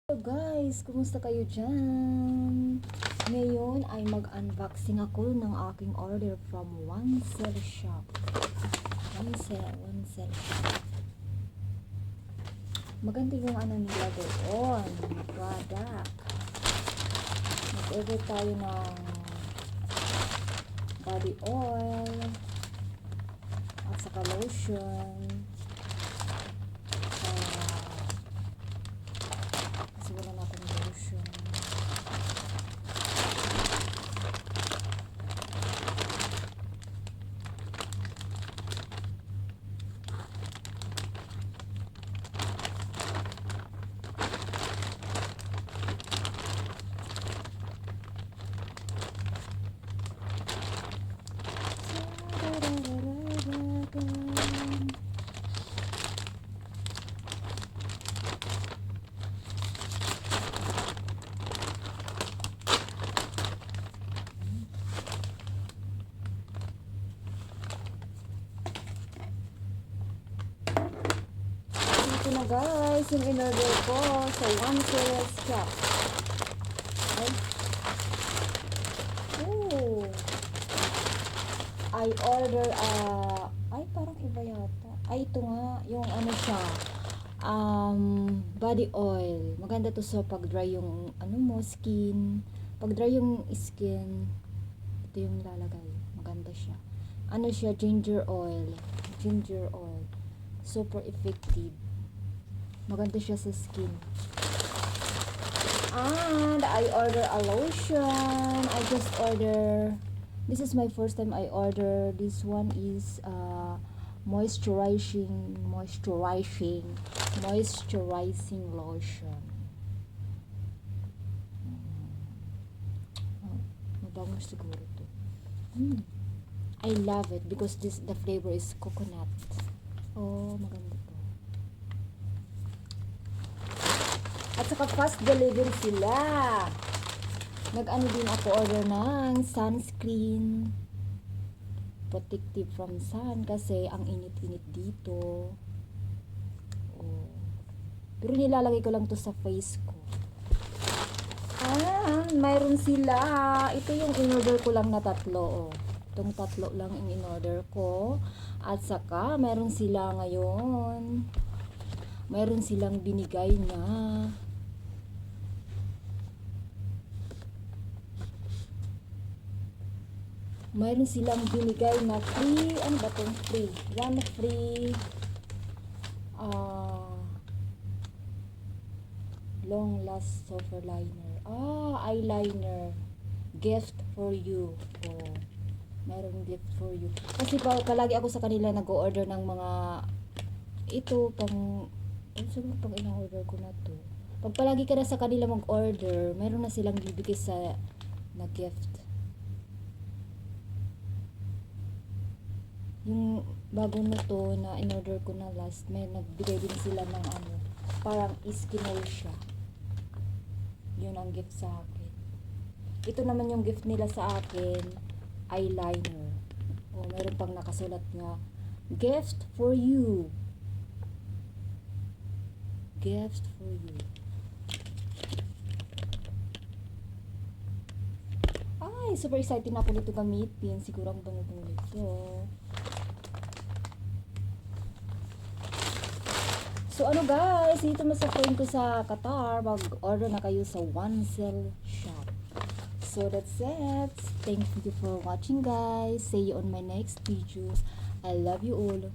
Hello guys, kumusta kayo dyan? Ngayon ay mag-unboxing ako ng aking order from One Cell Shop. One Cell Shop. Maganda yung nila doon, mga product. Mag-order tayo ng body oil at saka lotion. Kasi wala na akong lotion. Ito na guys, yung in-order ko sa One Cell Shop. Ay. Oh. I order ay parang iba yata. Ay ito nga, yung ano siya. Body oil. Maganda to sa pag-dry yung skin. Pag-dry yung skin, ito yung lalagay. Maganda siya. Ano siya, ginger oil. Ginger oil. Super effective. Maganda siya sa skin. And I order a lotion. I just order. This is my first time I order. This one is moisturizing lotion. Mabango siguro to. I love it because the flavor is coconut. Oh, maganda to. At saka fast delivery sila. Nag-ano din ako order ng sunscreen. Protective from sun kasi ang init-init dito. Oh. Pero nilalagay ko lang to sa face ko. Mayroon sila. Ito yung in-order ko lang na tatlo. Oh. Itong tatlo lang yung in-order ko. At saka mayroon sila ngayon. Mayroon silang binigay na free, ano ba itong free? One free long last silver liner. Eyeliner. Gift for you. Oh, mayroong gift for you. Kasi palagi ako sa kanila nag-order ng mga pang ilang order ko na to. Pag palagi ka na sa kanila mag-order, mayroon na silang bibigay na gift. Yung bago nito na in-order ko na last, may nagbigay din sila ng parang skin oil siya. Yun ang gift sa akin. Ito naman yung gift nila sa akin, eyeliner. Meron pang nakasulat nga, gift for you. Gift for you. Ay, super excited na ako nito gamitin. Siguro ang bango-bango nito. So ano guys, dito mo sa friend ko sa Qatar, mag-order na kayo sa One Cell Shop. So that's it. Thank you for watching guys. See you on my next video. I love you all.